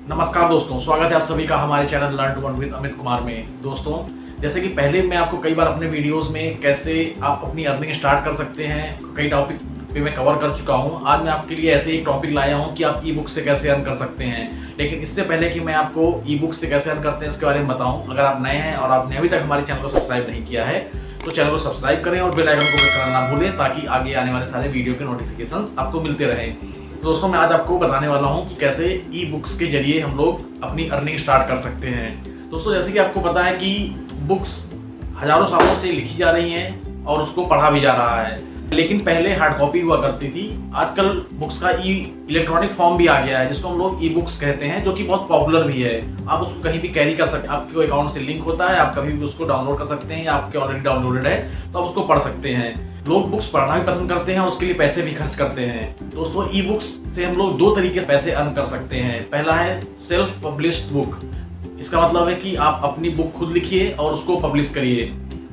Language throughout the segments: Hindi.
नमस्कार दोस्तों, स्वागत है आप सभी का हमारे channel learn to earn with Amit Kumar में। दोस्तों, जैसे कि पहले मैं आपको कई बार अपने वीडियोस में कैसे आप अपनी अर्निंग स्टार्ट कर सकते हैं, कई टॉपिक पे मैं कवर कर चुका हूं। आज मैं आपके लिए ऐसे एक टॉपिक लाया हूं कि आप ई बुक से कैसे अर्न कर सकते हैं। लेकिन इससे पहले कि मैं आपको ई बुक से कैसे अर्न करते हैं इसके बारे में बताऊँ, अगर आप नए हैं और आपने अभी तक हमारे चैनल को सब्सक्राइब नहीं किया है तो चैनल को सब्सक्राइब करें और बेल आइकन को क्लिक करना ना भूलें, ताकि आगे आने वाले सारे वीडियो के नोटिफिकेशन आपको मिलते रहें। दोस्तों, मैं आज आपको बताने वाला हूं कि कैसे ई बुक्स के जरिए हम लोग अपनी अर्निंग स्टार्ट कर सकते हैं। दोस्तों, जैसे कि आपको पता है कि बुक्स हजारों सालों से लिखी जा रही हैं और उसको पढ़ा भी जा रहा है, लेकिन पहले हार्ड कॉपी हुआ करती थी। आजकल बुक्स का इलेक्ट्रॉनिक फॉर्म भी आ गया है, जिसको हम लोग ई बुक्स कहते हैं, जो कि बहुत पॉपुलर भी है। आप उसको कहीं भी कैरी कर सकते हैं, आपके अकाउंट से लिंक होता है, आप कभी भी उसको डाउनलोड कर सकते हैं या आपके ऑलरेडी डाउनलोडेड है तो आप उसको पढ़ सकते हैं। लोग बुक्स पढ़ना भी पसंद करते हैं और उसके लिए पैसे भी खर्च करते हैं। दोस्तों, ई बुक्स से हम लोग दो तरीके से पैसे अर्न कर सकते हैं। पहला है सेल्फ पब्लिश्ड बुक। इसका मतलब है कि आप अपनी बुक खुद लिखिए और उसको पब्लिश करिए।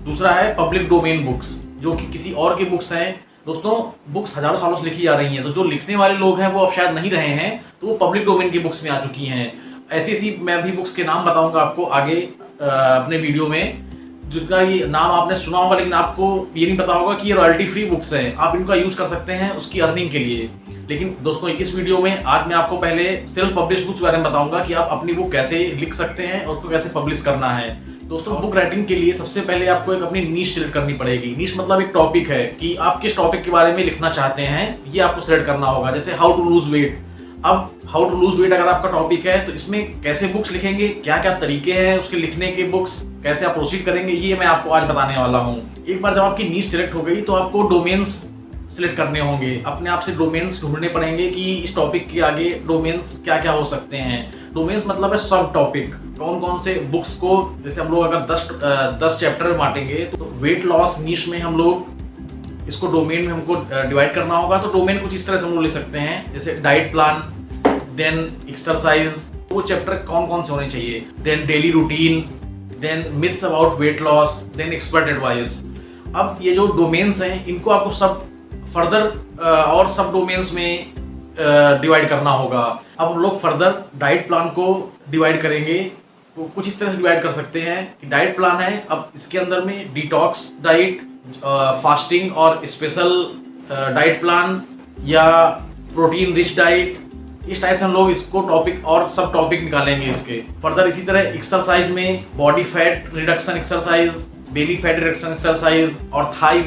दूसरा है पब्लिक डोमेन बुक्स, जो कि किसी और की बुक्स हैं। दोस्तों, बुक्स हजारों सालों से लिखी जा रही हैं, तो जो लिखने वाले लोग हैं वो अब शायद नहीं रहे हैं, तो वो पब्लिक डोमेन की बुक्स में आ चुकी हैं। ऐसी मैं भी बुक्स के नाम बताऊंगा आपको आगे अपने वीडियो में, जिसका ये नाम आपने सुना होगा, लेकिन आपको ये नहीं पता होगा कि ये रॉयल्टी फ्री बुक्स हैं। आप इनका यूज कर सकते हैं उसकी अर्निंग के लिए। लेकिन दोस्तों, इस वीडियो में आज मैं आपको पहले सेल्फ पब्लिश बुक्स के बारे में बताऊंगा कि आप अपनी बुक कैसे लिख सकते हैं और उसको कैसे पब्लिश करना है। दोस्तों, बुक राइटिंग के लिए सबसे पहले आपको एक अपनी नीश सिलेक्ट करनी पड़ेगी। नीश मतलब एक टॉपिक है कि आप किस टॉपिक के बारे में लिखना चाहते हैं, ये आपको सिलेक्ट करना होगा। जैसे हाउ टू लूज वेट। अब हाउ टू लूज वेट अगर आपका टॉपिक है तो इसमें कैसे बुक्स लिखेंगे, क्या क्या तरीके हैं उसके लिखने के, बुक्स कैसे आप प्रोसीड करेंगे, ये मैं आपको आज बताने वाला हूँ। एक बार जब आपकी नीश सिलेक्ट हो गई तो आपको डोमेन्स सिलेक्ट करने होंगे। अपने आप से डोमेन्स ढूंढने पड़ेंगे कि इस टॉपिक के आगे डोमेन्स क्या क्या हो सकते हैं। डोमेन्स मतलब है सब टॉपिक, कौन कौन से बुक्स को, जैसे हम लोग अगर 10 चैप्टर में बांटेंगे तो वेट लॉस नीश में हम लोग इसको डोमेन में हमको डिवाइड करना होगा। तो डोमेन कुछ इस तरह से हम लोग ले सकते हैं, जैसे डाइट प्लान, देन एक्सरसाइज, वो चैप्टर कौन कौन से होने चाहिए, then daily routine, then myths about weight loss, then expert advice. अब ये जो डोमेन्स हैं इनको आपको सब फर्दर और सब डोमेन्स में डिवाइड करना होगा। अब हम लोग फर्दर डाइट प्लान को डिवाइड करेंगे, तो कुछ इस तरह से डिवाइड कर सकते हैं कि डाइट प्लान है, अब इसके अंदर में डिटॉक्स डाइट, फास्टिंग और स्पेशल डाइट प्लान या प्रोटीन रिच डाइट, इस टाइप से हम लोग इसको टॉपिक और सब टॉपिक निकालेंगे इसके। फर्दर इसी तरह एक्सरसाइज में body fat reduction exercise, belly fat reduction exercise और थाई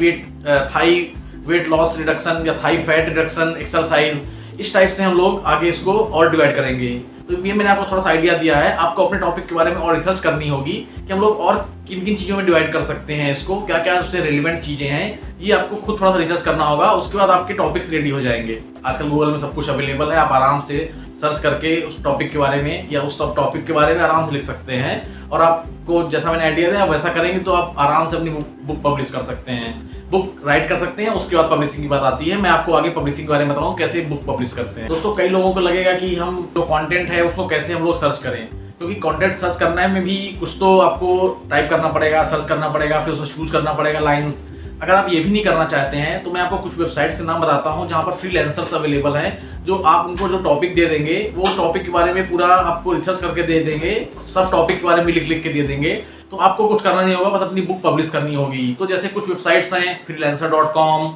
वेट लॉस रिडक्शन या थाई फैट रिडक्शन एक्सरसाइज, इस टाइप से हम लोग आगे इसको और डिवाइड करेंगे। तो ये मैंने आपको थोड़ा सा आइडिया दिया है। आपको अपने टॉपिक के बारे में और रिसर्च करनी होगी कि हम लोग और किन किन चीज़ों में डिवाइड कर सकते हैं इसको, क्या क्या उससे रिलेवेंट चीज़ें हैं, ये आपको खुद थोड़ा सा रिसर्च करना होगा। उसके बाद आपके टॉपिक्स रेडी हो जाएंगे। आजकल गूगल में सब कुछ अवेलेबल है, आप आराम से सर्च करके उस टॉपिक के बारे में या उस सब टॉपिक के बारे में आराम से लिख सकते हैं। और आपको जैसा मैंने आइडिया दिया वैसा करेंगे तो आप आराम से अपनी बुक पब्लिश कर सकते हैं, बुक राइट कर सकते हैं। उसके बाद पब्लिशिंग की बात आती है। मैं आपको आगे पब्लिशिंग के बारे में बताऊँ कैसे बुक पब्लिश करते हैं। दोस्तों, कई लोगों को लगेगा कि हम जो कंटेंट है उसको कैसे हम लोग सर्च करें, क्योंकि कंटेंट सर्च करने में भी कुछ तो आपको टाइप करना पड़ेगा, सर्च करना पड़ेगा, फिर उसमें चूज करना पड़ेगा लाइंस। अगर आप ये भी नहीं करना चाहते हैं तो मैं आपको कुछ वेबसाइट्स के नाम बताता हूं जहां पर फ्रीलांसर्स अवेलेबल हैं, जो आप उनको जो टॉपिक दे देंगे वो उस टॉपिक के बारे में पूरा आपको रिसर्च करके दे देंगे, सब टॉपिक के बारे में लिख लिख के दे देंगे। तो आपको कुछ करना नहीं होगा, बस अपनी बुक पब्लिश करनी होगी। तो जैसे कुछ वेबसाइट्स हैं freelancer.com,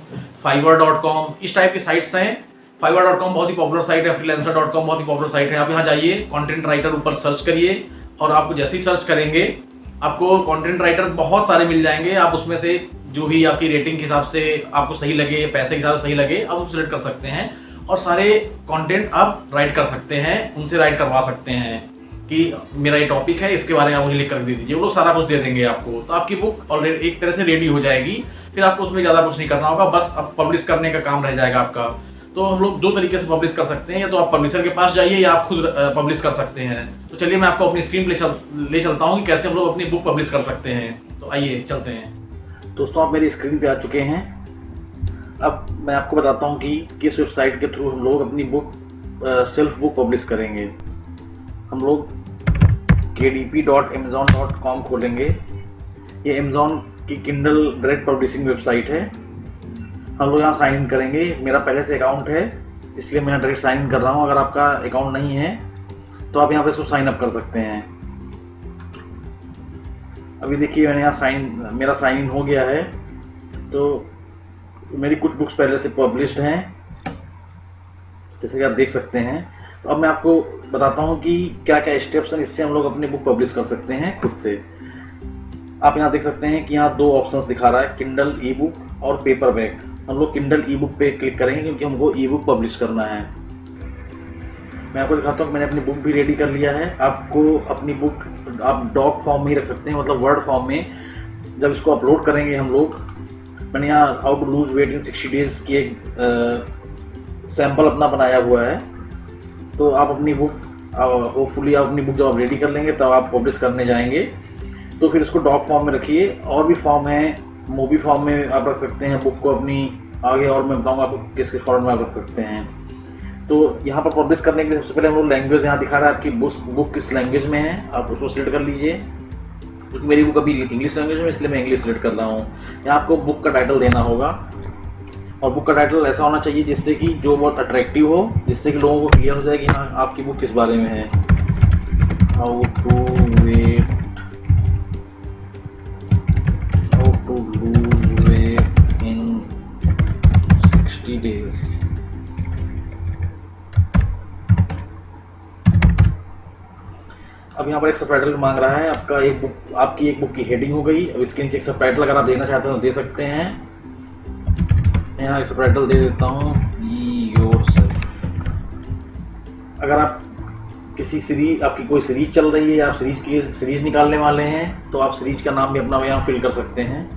fiverr.com, इस टाइप की साइट्स हैं। fiverr.com बहुत ही पॉपुलर साइट है, freelancer.com बहुत ही पॉपुलर साइट है। आप यहाँ जाइए, कंटेंट राइटर ऊपर सर्च करिए और आपको जैसे ही सर्च करेंगे आपको कंटेंट राइटर बहुत सारे मिल जाएंगे। आप उसमें से जो भी आपकी रेटिंग के हिसाब से आपको सही लगे, पैसे के हिसाब से सही लगे, आप उसको सिलेक्ट कर सकते हैं और सारे कंटेंट आप राइट कर सकते हैं, उनसे राइट करवा सकते हैं कि मेरा ये टॉपिक है, इसके बारे में आप मुझे लिख कर दे दीजिए। वो लोग सारा कुछ दे देंगे आपको। तो आपकी बुक ऑलरेडी एक तरह से रेडी हो जाएगी। फिर आपको उसमें ज़्यादा कुछ नहीं करना होगा, बस अब पब्लिश करने का काम रह जाएगा आपका। तो हम लोग दो तरीके से पब्लिश कर सकते हैं, या तो आप पब्लिशर के पास जाइए या आप खुद पब्लिश कर सकते हैं। तो चलिए मैं आपको अपनी स्क्रीन ले चलता हूँ कि कैसे हम लोग अपनी बुक पब्लिश कर सकते हैं। तो आइए चलते हैं। दोस्तों, आप मेरी स्क्रीन पे आ चुके हैं। अब मैं आपको बताता हूँ कि किस वेबसाइट के थ्रू हम लोग अपनी बुक सेल्फ बुक पब्लिश करेंगे। हम लोग kdp.amazon.com खोलेंगे। ये अमेज़ॉन की किंडल डायरेक्ट पब्लिशिंग वेबसाइट है। हम लोग यहाँ साइन इन करेंगे। मेरा पहले से अकाउंट है इसलिए मैं यहाँ डायरेक्ट साइन इन कर रहा हूँ। अगर आपका अकाउंट नहीं है तो आप यहाँ पर इसको साइन अप कर सकते हैं। अभी देखिए मैंने यहाँ मेरा साइन इन हो गया है। तो मेरी कुछ बुक्स पहले से पब्लिश्ड हैं, जैसे कि आप देख सकते हैं। तो अब मैं आपको बताता हूँ कि क्या क्या स्टेप्स हैं, इससे हम लोग अपनी बुक पब्लिश कर सकते हैं खुद से। आप यहाँ देख सकते हैं कि यहाँ 2 ऑप्शंस दिखा रहा है, किंडल ई बुक और पेपरबैक। हम लोग किंडल ई बुक पे क्लिक करेंगे क्योंकि हमको ई बुक पब्लिश करना है। मैं आपको दिखाता हूँ कि मैंने अपनी बुक भी रेडी कर लिया है। आपको अपनी बुक आप डॉक फॉर्म में ही रख सकते हैं, मतलब वर्ड फॉर्म में। जब इसको अपलोड करेंगे हम लोग, मैंने यहाँ how to lose weight in 60 days की एक सैम्पल अपना बनाया हुआ है। तो आप अपनी बुक होपफुली आप अपनी बुक जब आप रेडी कर लेंगे तब आप पब्लिश करने जाएंगे तो फिर इसको डॉक फॉर्म में रखिए। और भी फॉर्म है, मूवी फॉर्म में आप रख सकते हैं बुक को अपनी आगे, और मैं बताऊँगा आपको किस किस फॉर्म में आप रख सकते हैं। तो यहाँ पर पब्लिश करने के लिए सबसे पहले हम लोग लैंग्वेज यहाँ दिखा रहा है आपकी बुक किस लैंग्वेज में है, आप उसको सिलेक्ट कर लीजिए। क्योंकि मेरी बुक अभी इंग्लिश लैंग्वेज में, इसलिए मैं इंग्लिश सिलेक्ट कर रहा हूँ। यहाँ आपको बुक का टाइटल देना होगा, और बुक का टाइटल ऐसा होना चाहिए जिससे कि जो बहुत अट्रैक्टिव हो, जिससे कि लोगों को क्लियर हो जाए कि हाँ आपकी बुक किस बारे में है। How to lose weight in 60 days. अब यहाँ पर एक सबटाइटल मांग रहा है। आपकी एक बुक की हेडिंग हो गई। अब इसके नीचे एक सबटाइटल अगर आप देना चाहते हैं तो दे सकते हैं। यहाँ एक सबटाइटल दे देता हूँ, बी योरसेल्फ। अगर आप आपकी कोई सीरीज चल रही है या आप सीरीज निकालने वाले हैं तो आप सीरीज का नाम भी अपना यहाँ फिल कर सकते हैं।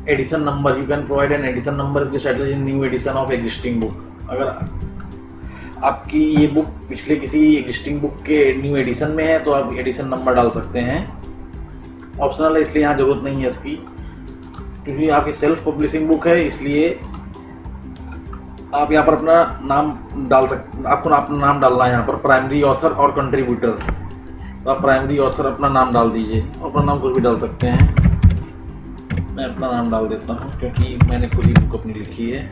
Edition number, you can provide an edition number this title in new edition of existing book. अगर आपकी ये बुक पिछले किसी एग्जिस्टिंग बुक के न्यू एडिशन में है तो आप एडिशन नंबर डाल सकते हैं। ऑप्शनल है, इसलिए यहाँ ज़रूरत नहीं है इसकी, क्योंकि आपकी सेल्फ पब्लिशिंग बुक है, इसलिए आप यहाँ पर अपना नाम डाल सकते। आपको अपना नाम डालना है यहाँ पर, प्राइमरी ऑथर और कंट्रीब्यूटर। तो आप प्राइमरी ऑथर अपना नाम डाल दीजिए, अपना नाम कुछ भी डाल सकते हैं। मैं अपना नाम डाल देता हूँ क्योंकि मैंने खुद ही बुक अपनी लिखी है।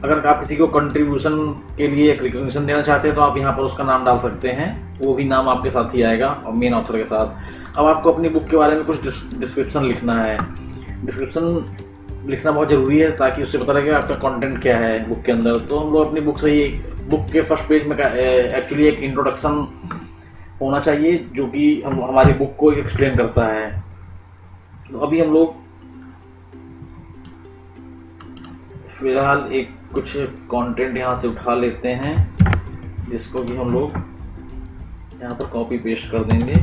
अगर आप किसी को कंट्रीब्यूशन के लिए एक रिकॉग्निशन देना चाहते हैं तो आप यहाँ पर उसका नाम डाल सकते हैं, वो भी नाम आपके साथ ही आएगा और मेन ऑथर के साथ। अब आपको अपनी बुक के बारे में कुछ डिस्क्रिप्शन लिखना है। डिस्क्रिप्शन लिखना बहुत ज़रूरी है ताकि उससे पता लगे आपका कंटेंट क्या है बुक के अंदर। तो हम लोग अपनी बुक के फर्स्ट पेज में एक्चुअली एक इंट्रोडक्शन होना चाहिए जो कि हमारी बुक को एक्सप्लेन करता है। तो अभी हम लोग फिलहाल एक कुछ कंटेंट यहाँ से उठा लेते हैं, जिसको कि हम लोग यहाँ पर कॉपी पेस्ट कर देंगे।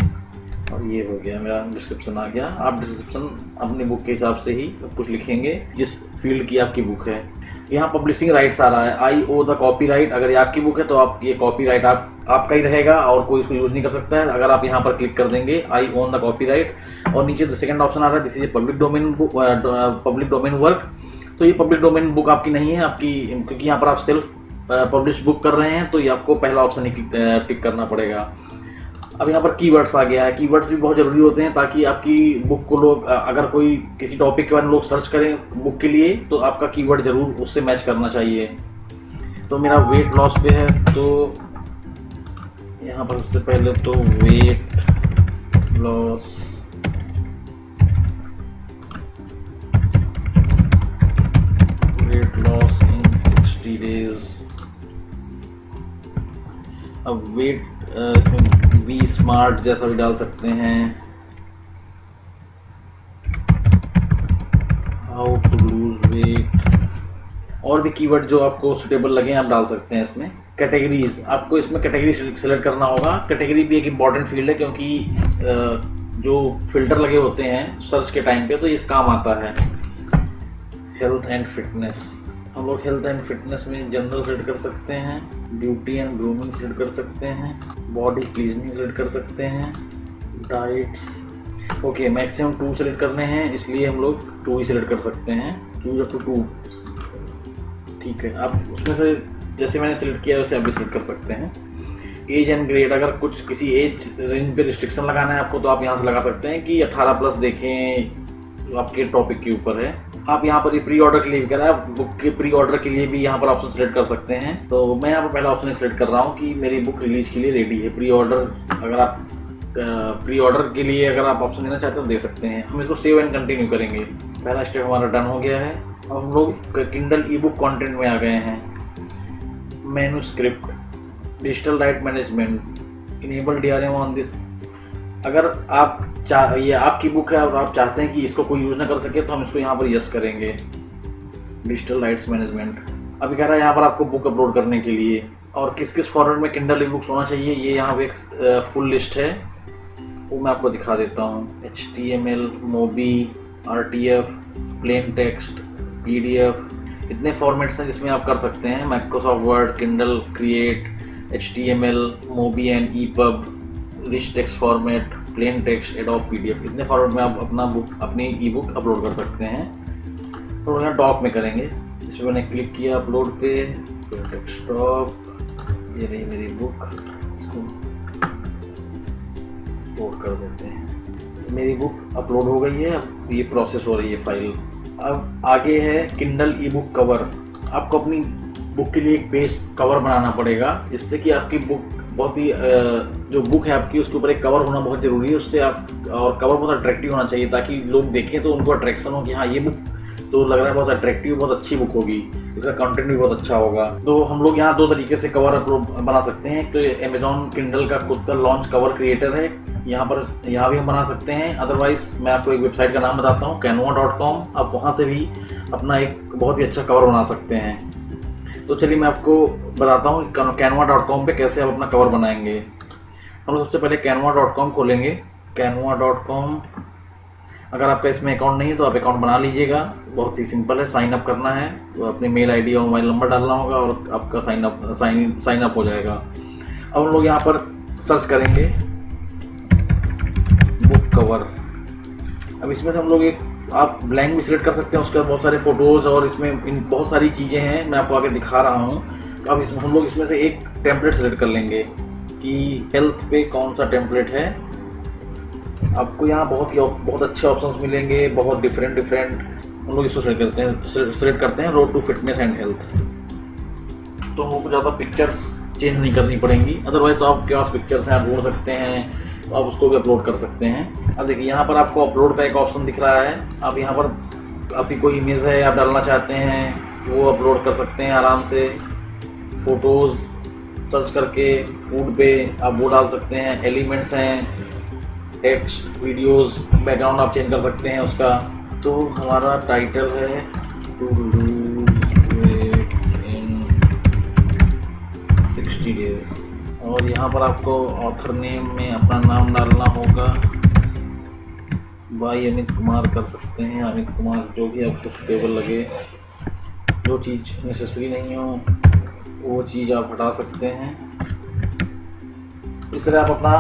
और ये हो गया, मेरा डिस्क्रिप्शन आ गया। आप डिस्क्रिप्शन अपनी बुक के हिसाब से ही सब कुछ लिखेंगे जिस फील्ड की आपकी बुक है। यहाँ पब्लिशिंग राइट्स आ रहा है, आई ओ द कॉपीराइट। अगर ये आपकी बुक है तो आप ये कॉपीराइट आपका ही रहेगा और कोई इसको यूज़ नहीं कर सकता है। अगर आप यहाँ पर क्लिक कर देंगे आई ओन द कॉपीराइट, और नीचे द सेकंड ऑप्शन आ रहा है this is a public domain work. तो ये पब्लिक डोमेन बुक आपकी नहीं है, क्योंकि यहाँ पर आप सेल्फ पब्लिश बुक कर रहे हैं, तो ये आपको पहला ऑप्शन ही टिक करना पड़ेगा। अब यहाँ पर कीवर्ड्स आ गया है। कीवर्ड्स भी बहुत ज़रूरी होते हैं ताकि आपकी बुक को लोग, अगर कोई किसी टॉपिक के बारे में लोग सर्च करें बुक के लिए, तो आपका कीवर्ड ज़रूर उससे मैच करना चाहिए। तो मेरा वेट लॉस पे है, तो यहाँ पर सबसे पहले तो वेट लॉस इन 60 डेज। अब वेट इसमें बी स्मार्ट जैसा भी डाल सकते हैं, हाउ टू लूज वेट, और भी कीवर्ड जो आपको सुटेबल लगे आप डाल सकते हैं इसमें। कैटेगरीज, आपको इसमें कैटेगरी सेलेक्ट करना होगा। कैटेगरी भी एक इम्पॉर्टेंट फील्ड है, क्योंकि जो फिल्टर लगे होते हैं सर्च के टाइम पे तो इस काम आता है। हेल्थ एंड फिटनेस, हम लोग हेल्थ एंड फिटनेस में जनरल सेलेक्ट कर सकते हैं, ब्यूटी एंड ग्रूमिंग सेलेक्ट कर सकते हैं, बॉडी क्लीजनिंग सेलेक्ट कर सकते हैं, डाइट्स। ओके, मैक्सिमम 2 सेलेक्ट करने हैं, इसलिए हम लोग 2 ही सेलेक्ट कर सकते हैं। चूज अप टू 2, ठीक है। आप उसमें से जैसे मैंने सेलेक्ट किया वैसे आप भी सेलेक्ट कर सकते हैं। एज एंड ग्रेड, अगर कुछ किसी एज रेंज पे रिस्ट्रिक्शन लगाना है आपको तो आप यहाँ से लगा सकते हैं कि 18+ देखें, आपके टॉपिक के ऊपर है। आप यहाँ पर ये प्री ऑर्डर के लिए भी करा है, बुक के प्री ऑर्डर के लिए भी यहाँ पर ऑप्शन सेलेक्ट कर सकते हैं। तो मैं यहाँ पर पहला ऑप्शन सेलेक्ट कर रहा हूँ कि मेरी बुक रिलीज के लिए रेडी है। प्री ऑर्डर, अगर आप प्री ऑर्डर के लिए अगर आप ऑप्शन देना चाहते हैं तो दे सकते हैं। हम इसको सेव एंड कंटिन्यू करेंगे। पहला स्टेप हमारा डन हो गया है। अब हम लोग किंडल ई बुक कॉन्टेंट में आ गए हैं। Manuscript, digital right management, enable DRM on this. अगर आप ये आपकी बुक है और आप चाहते हैं कि इसको कोई यूज़ ना कर सके तो हम इसको यहाँ पर यस करेंगे। डिजिटल राइट्स मैनेजमेंट अभी कह रहा है यहाँ पर आपको बुक अपलोड करने के लिए, और किस किस फॉर्मेट में किंडल ई बुक्स होना चाहिए ये यहाँ पे एक फुल लिस्ट है, वो मैं आपको दिखा देता हूँ। HTML, mobi, RTF, plain text, PDF, इतने फॉर्मेट्स हैं जिसमें आप कर सकते हैं। Microsoft Word, Kindle Create, HTML, mobi and EPUB, rich text format, plain text, Adobe PDF, इतने फॉर्मेट में आप अपनी ई बुक अपलोड कर सकते हैं। तो यहाँ डॉक में करेंगे। इस पर मैंने क्लिक किया अपलोड पे, फिर डेस्कटॉप, ये रही मेरी बुक, इसको अपलोड कर देते हैं। मेरी बुक अपलोड हो गई है। अब ये प्रोसेस हो रही है फाइल। अब आगे है किंडल ई बुक कवर। आपको अपनी बुक के लिए एक पेज कवर बनाना पड़ेगा, जिससे कि आपकी बुक बहुत ही जो बुक है आपकी उसके ऊपर एक कवर होना बहुत ज़रूरी है। उससे आप, और कवर बहुत अट्रैक्टिव होना चाहिए ताकि लोग देखें तो उनको अट्रैक्शन हो कि हाँ ये बुक तो लग रहा है बहुत अट्रैक्टिव, बहुत अच्छी बुक होगी, इसका कंटेंट भी बहुत अच्छा होगा। तो हम लोग यहाँ दो तरीके से कवर अपलोड बना सकते हैं। तो अमेजॉन किंडल का खुद का लॉन्च कवर क्रिएटर है, यहाँ भी हम बना सकते हैं। अदरवाइज मैं आपको एक वेबसाइट का नाम बताता हूँ, canva.com। आप वहाँ से भी अपना एक बहुत ही अच्छा कवर बना सकते हैं। तो चलिए मैं आपको बताता हूँ canva.com पे कैसे आप अपना कवर बनाएंगे। हम सबसे पहले canva.com खोलेंगे। canva.com, अगर आपका इसमें अकाउंट नहीं है तो आप अकाउंट बना लीजिएगा। बहुत ही सिंपल है, साइन अप करना है तो अपने मेल ID और मोबाइल नंबर डालना होगा और आपका साइन अप हो जाएगा। अब हम लोग यहाँ पर सर्च करेंगे बुक कवर। अब इसमें से हम लोग एक आप ब्लैंक भी सिलेक्ट कर सकते हैं, उसके बाद बहुत सारे फ़ोटोज़ और इसमें बहुत सारी चीज़ें हैं, मैं आपको आगे दिखा रहा हूँ। अब इसमें हम लोग इसमें से एक टेम्पलेट सेलेक्ट कर लेंगे कि हेल्थ पे कौन सा टेम्पलेट है। आपको यहाँ बहुत अच्छे ऑप्शंस मिलेंगे, बहुत डिफरेंट। हम लोग इसको सेलेक्ट करते हैं road to fitness and health. तो हमको ज़्यादा पिक्चर्स चेंज नहीं करनी पड़ेंगी, अदरवाइज तो आपके पास पिक्चर्स हैं, आप ढूंढ सकते हैं, तो आप उसको भी अपलोड कर सकते हैं। अब देखिए यहाँ पर आपको अपलोड का एक ऑप्शन दिख रहा है। आप यहाँ पर आपकी कोई इमेज है आप डालना चाहते हैं वो अपलोड कर सकते हैं आराम से। फ़ोटोज़ सर्च करके फूड पे आप वो डाल सकते हैं। एलिमेंट्स हैं, टेक्स्ट, वीडियोस, बैकग्राउंड आप चेंज कर सकते हैं उसका। तो हमारा टाइटल है to lose weight in 60 days, और यहाँ पर आपको ऑथर नेम में अपना नाम डालना होगा। बाय अमित कुमार कर सकते हैं, अमित कुमार, जो भी आपको सुटेबल लगे। जो चीज़ नेसेसरी नहीं हो वो चीज़ आप हटा सकते हैं। इस तरह आप अपना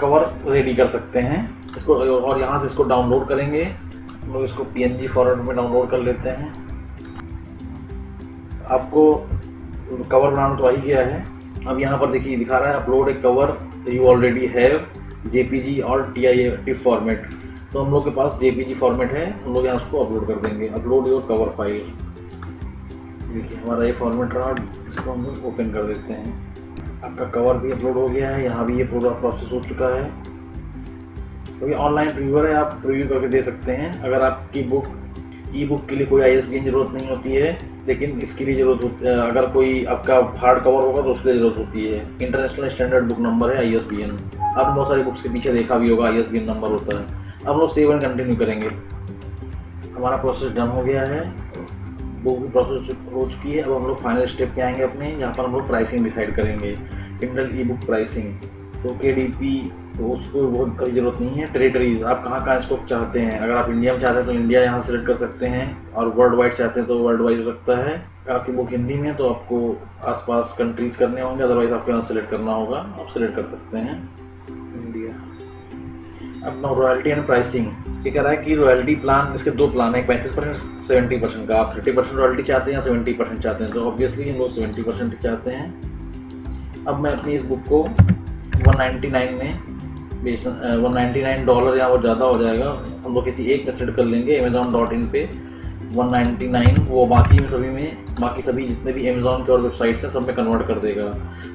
कवर रेडी कर सकते हैं इसको, और यहाँ से इसको डाउनलोड करेंगे। हम लोग इसको PNG फॉर्मेट में डाउनलोड कर लेते हैं। आपको कवर बनाना तो आ ही गया है। अब यहाँ पर देखिए दिखा रहा है upload A cover you already have JPG और TIF फॉर्मेट। तो हम लोग के पास JPG फॉर्मेट है, हम लोग यहाँ उसको अपलोड कर देंगे। Upload your cover file. देखिए हमारा ये फॉर्मेट रहा, इसको हम लोग ओपन कर देते हैं। आपका कवर भी अपलोड हो गया है, यहाँ भी ये पूरा प्रोसेस हो चुका है। तो ये ऑनलाइन प्रीव्यू है, आप प्रीव्यू करके दे सकते हैं। अगर आपकी बुक ई बुक के लिए कोई ISBN ज़रूरत नहीं होती है, लेकिन इसके लिए ज़रूरत होती है। अगर कोई आपका हार्ड कवर होगा तो उसके लिए ज़रूरत होती है। इंटरनेशनल स्टैंडर्ड बुक नंबर है ISBN। आपने बहुत सारी बुक्स के पीछे देखा भी होगा ISBN नंबर होता है। अब हम लोग सेव एंड कंटिन्यू करेंगे। हमारा प्रोसेस डन हो गया है, बुक भी प्रोसेस हो चुकी है। अब हम लोग फाइनल स्टेप पे आएंगे अपने, यहाँ पर हम लोग प्राइसिंग डिसाइड करेंगे। किंडल ई बुक प्राइसिंग, सो KDP, तो उसको बहुत अभी ज़रूरत नहीं है। टेरिटरीज़, आप कहाँ इसको चाहते हैं। अगर आप इंडिया में चाहते हैं तो इंडिया यहाँ सेलेक्ट कर सकते हैं, और वर्ल्ड वाइड चाहते हैं तो वर्ल्ड वाइड हो सकता है। अगर आपकी बुक हिंदी में है तो आपको आसपास कंट्रीज़ करने होंगे, अदरवाइज आपको यहाँ सेलेक्ट करना होगा, आप सेलेक्ट कर सकते हैं इंडिया। अपना रॉयल्टी एंड प्राइसिंग, ये कह रहा है कि रॉयल्टी प्लान, इसके दो प्लान है, 35% 70% का। आप 30% रॉयल्टी चाहते हैं या 70% चाहते हैं, तो ऑब्वियसली हम लोग 70% चाहते हैं। अब मैं अपनी इस बुक को 199 में $199 या वो ज़्यादा हो जाएगा, हम लोग किसी एक में सेलेक्ट कर लेंगे। Amazon.in पे 199 वो बाकी में सभी में, बाकी सभी जितने भी अमेज़ॉन के और वेबसाइट्स हैं सब में कन्वर्ट कर देगा।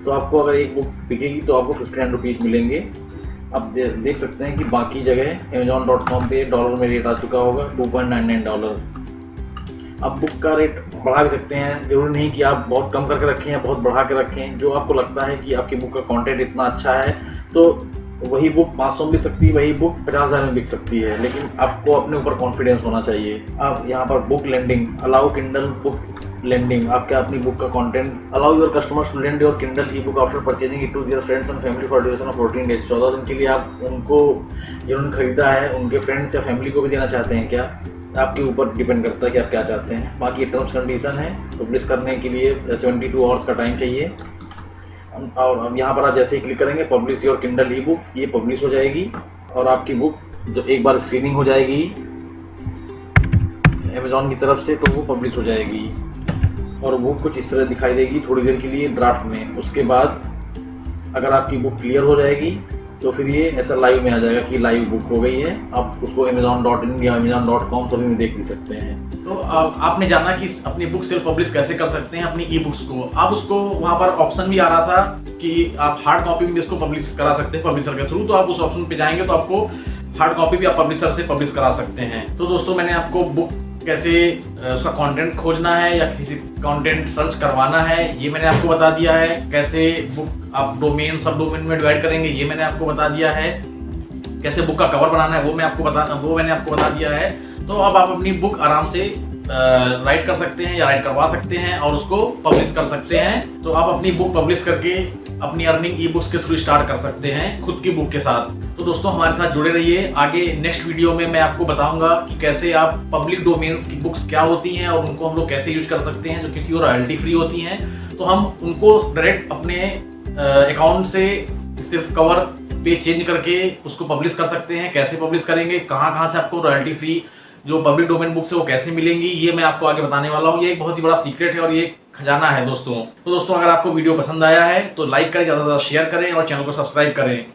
तो आपको अगर एक बुक बिकेगी तो आपको 59 रुपीज़ मिलेंगे। आप देख सकते हैं कि बाकी जगह Amazon.com पे डॉलर में रेट आ चुका होगा $2.99। आप बुक का रेट बढ़ा भी सकते हैं, ज़रूरी नहीं कि आप बहुत कम करके रखें या बहुत बढ़ा के रखें। जो आपको लगता है कि आपकी बुक का कंटेंट इतना अच्छा है तो वही बुक 500 में बिक सकती है, वही बुक 50,000 में बिक सकती है, लेकिन आपको अपने ऊपर कॉन्फिडेंस होना चाहिए। आप यहाँ पर book lending, allow Kindle book lending, आपके अपनी बुक का content, allow your customers to lend your Kindle ebook after purchasing it to their friends and family for duration of 14 days. 14 दिन के लिए आप उनको, जिन्होंने खरीदा है उनके फ्रेंड्स या फैमिली को भी देना चाहते हैं क्या, आपके ऊपर डिपेंड करता है कि आप क्या चाहते हैं। बाकी टर्म्स कंडीशन है, पब्लिश करने के लिए 72 आवर्स का टाइम चाहिए। और यहाँ पर आप जैसे ही क्लिक करेंगे publish your Kindle E book, ये पब्लिश हो जाएगी और आपकी बुक जब एक बार स्क्रीनिंग हो जाएगी अमेज़ॉन की तरफ से तो वो पब्लिश हो जाएगी और बुक कुछ इस तरह दिखाई देगी थोड़ी देर के लिए ड्राफ्ट में। उसके बाद अगर आपकी बुक क्लियर हो जाएगी तो फिर ये ऐसा लाइव में आ जाएगा कि लाइव बुक हो गई है। आप उसको Amazon.in या Amazon.com सभी में देख भी सकते हैं। तो आपने जाना कि अपनी बुक सेल्फ पब्लिश कैसे कर सकते हैं अपनी ई बुक्स को। आप उसको वहाँ पर ऑप्शन भी आ रहा था कि आप हार्ड कॉपी में इसको पब्लिश करा सकते हैं पब्लिशर के थ्रू। तो आप उस ऑप्शन पे जाएंगे तो आपको हार्ड कॉपी भी आप पब्लिशर से पब्लिश करा सकते हैं। तो दोस्तों मैंने आपको बुक कैसे उसका कंटेंट खोजना है या किसी कंटेंट सर्च करवाना है ये मैंने आपको बता दिया है। कैसे बुक आप डोमेन सब डोमेन में डिवाइड करेंगे ये मैंने आपको बता दिया है। कैसे बुक का कवर बनाना है वो मैंने आपको बता दिया है। तो अब आप अपनी बुक आराम से राइट कर सकते हैं या राइट करवा सकते हैं और उसको पब्लिश कर सकते हैं। तो आप अपनी बुक पब्लिश करके अपनी अर्निंग ई बुक्स के थ्रू स्टार्ट कर सकते हैं खुद की बुक के साथ। तो दोस्तों हमारे साथ जुड़े रहिए। आगे नेक्स्ट वीडियो में मैं आपको बताऊंगा कि कैसे आप पब्लिक डोमेन्स की बुक्स क्या होती हैं और उनको हम लोग कैसे यूज कर सकते हैं, जो क्योंकि वो रॉयल्टी फ्री होती हैं। तो हम उनको डायरेक्ट अपने अकाउंट से सिर्फ कवर पे चेंज करके उसको पब्लिश कर सकते हैं। कैसे पब्लिश करेंगे, कहाँ से आपको रॉयल्टी फ्री जो पब्लिक डोमेन बुक्स है वो कैसे मिलेंगी, ये मैं आपको आगे बताने वाला हूँ। ये एक बहुत ही बड़ा सीक्रेट है और ये खजाना है दोस्तों। तो दोस्तों अगर आपको वीडियो पसंद आया है तो लाइक करें, ज़्यादा से ज़्यादा शेयर करें और चैनल को सब्सक्राइब करें।